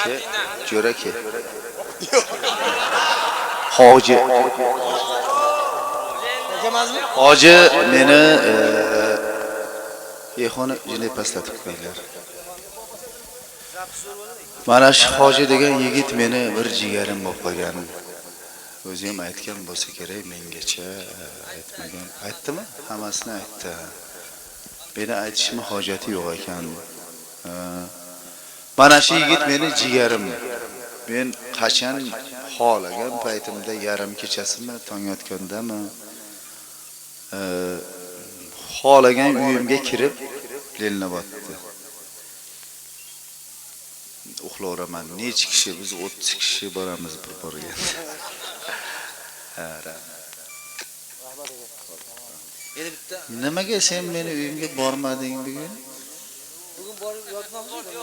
Ke, jo'ra ke. Hoji. Emasmi? Hoji meni yexoni jini pastlatib qo'ydilar. Mana shu hoji degan yigit meni bir jigarim bo'lib qolgan. O'zi ham aytgan bo'lsa kerak mengacha aytmagan. Aytdimi? Hammasini aytdi. Meni aytishim hojati yo'q ekan. Mana shu yigit meni jigarim. Men qachon xolagan paytimda yarim kechasimi, tong otgandami xolagan uyimga kirib Lennobodda. Uxlayapman. Necha kishi? Biz 30 kishi boramiz bir borgan. Nimaga sen meni uyimga bormading bugun? Bugun borib yotmoqchi.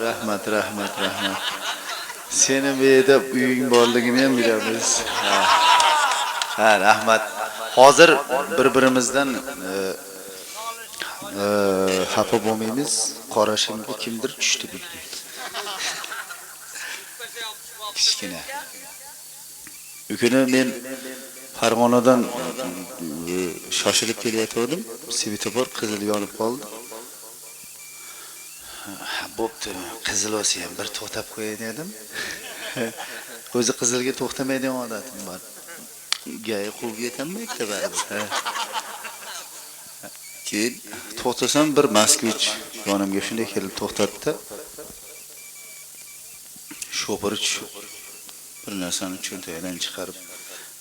Rahmat. Seni bu yerda uying borligini ham bilamiz. Rahmat. Hozir bir-birimizdan xafa bo'lmaymiz. Qorashimga kimdir tushdi bugun. Kichkina. Ukini men Farg'onadan shoshilib kelayotgandim. Svetofor qizil yonib qoldi. Bo'pti, qizil olsa ham bir to'xtab qo'yay dedim. O'zi qizilga to'xtamaydigan odatim bor. Gay quvib yetanmaydi baribir. Keyin to'xtasam bir Moskvich yonimga shunday kelib to'xtatdi. Shopir bir narsani cho'ntagidan chiqarib,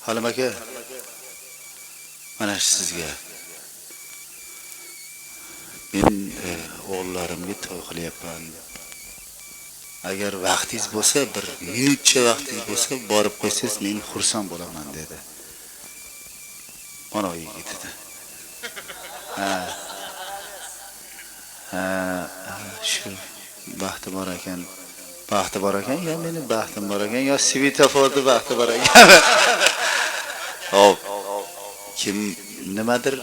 "Halim aka, mana sizga men o'g'illarimga to'y qilyapman. Agar vaqtingiz bo'lsa, bir minutcha vaqtingiz bo'lsa, borib qo'ysangiz, men xursand bo'laman" dedi. Mana yigit edi. Shu baxti bor ekan. Baxti bor ekan, yo meni baxtim bor ekan, yo svetoforda baxti bor ekan. Hop. Kim nimadir,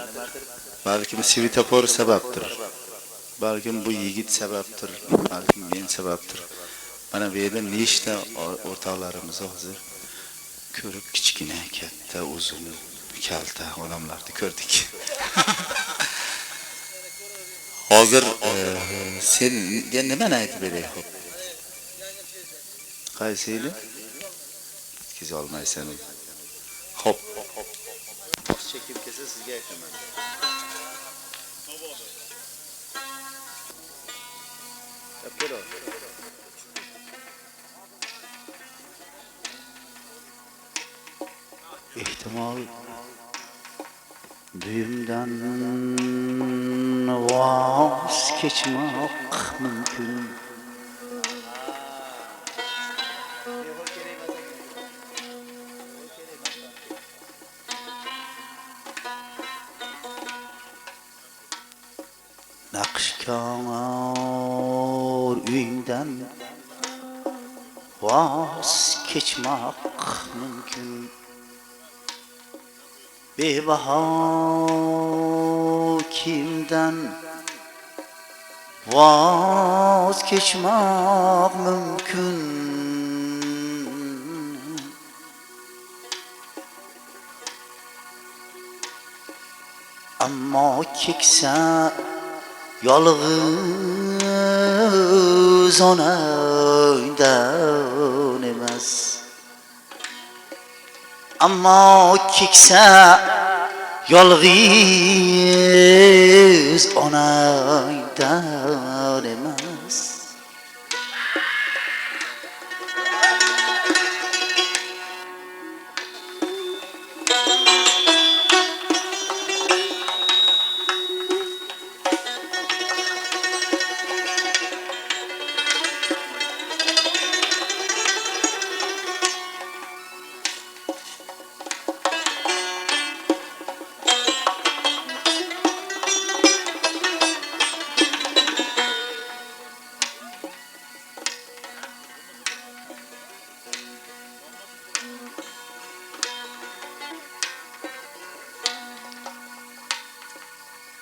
balkim svetofor sababdir. Balkim bu yigit sababdir, balkim men sababdir. Mana bu yerda nechta o'rtoqlarimiz hozir ko'rib kichkina, katta, uzun, kalta odamlarni ko'rdik. Hozir senga nimani aytib beray, xo'p? Qaysini? Ketkiz olmaysan. Xo'p. Chekim kelsa sizga aytaman. Kapiro. Ehtimol düğümden vaz geçmek mümkün. Nakşkar üyünden vaz geçmek mümkün. Bebaha kimden vazgeçmek mümkün. Ama keksa yalğız onaydan emas. Amma keksa yalğız onaydan emas.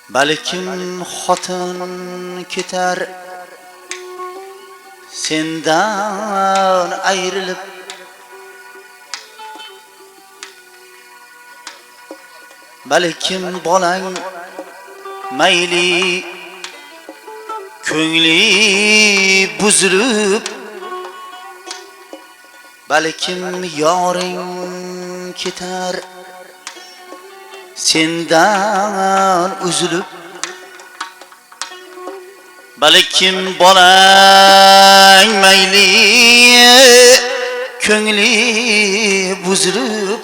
Balkim xotin ketar sendan ayrılıp balkim bolang mayli ko'ngli buzilib balkim yoring ketar sendan uzilib balkim bolang mayli ko'ngli buzilib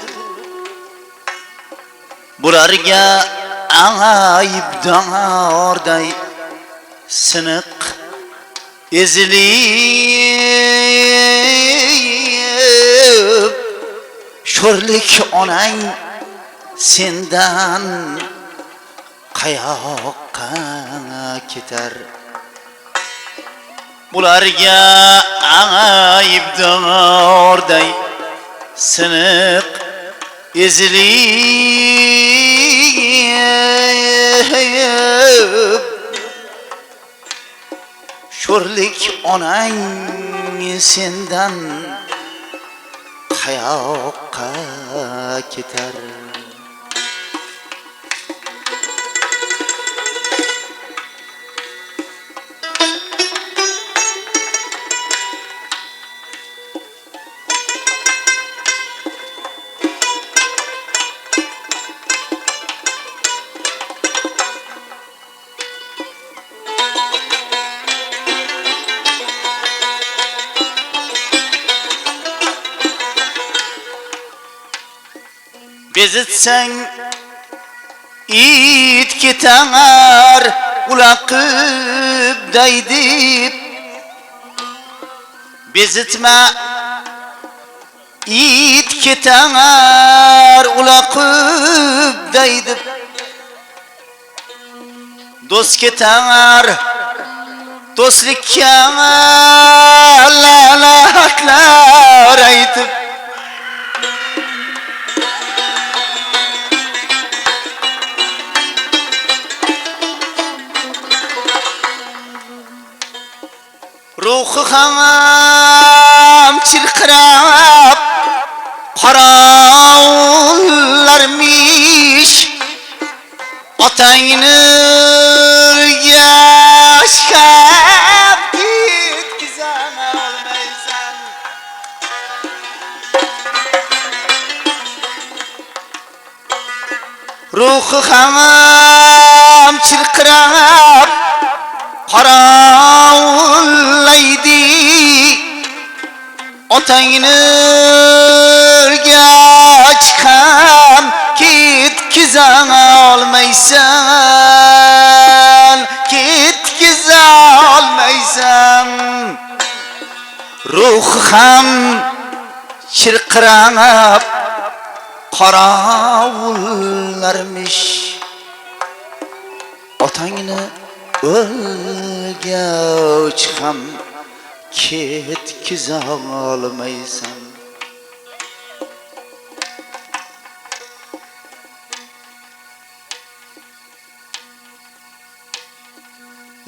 bularga aybdorday siniq ezilib sho'rlik onang sendan qayoqqa ketar bularga aybdorday siniq ezilib sho'rlik onang sendan qayoqqa ketar bezitsang it ketar ulaqib daydib bezitma it ketar ulaqib daydib do'st ketar do'stlikka la'natlar aytib ruhi ham chirqirab qorovullarmish otangni yashab ketkizan olmaysan ruhi ham chirqirab qorovullaydi otangni urgach ham ketkiza olmaysan ketkiza olmaysan ruh ham chirqirab qorovullarmish otangni o'lgach ham ketkiza olmaysan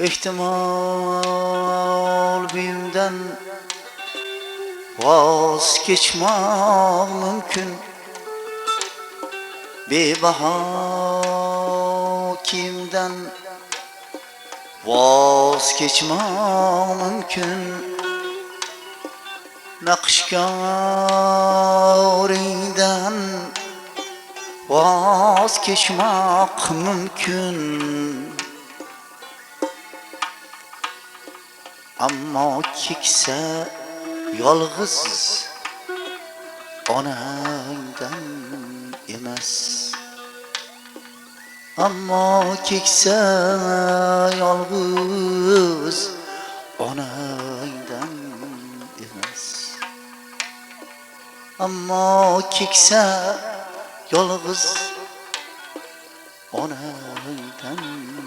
ehtimol buyimdan voz kechmoq mumkin bebaho kiyimdan voz kechmoq mumkin naqshkoringdan voz kechmoq mumkin ammo keksa yolg'iz onangdan emas ammo keksa yolg'iz onangdan emas ammo keksa yolg'iz onangdan emas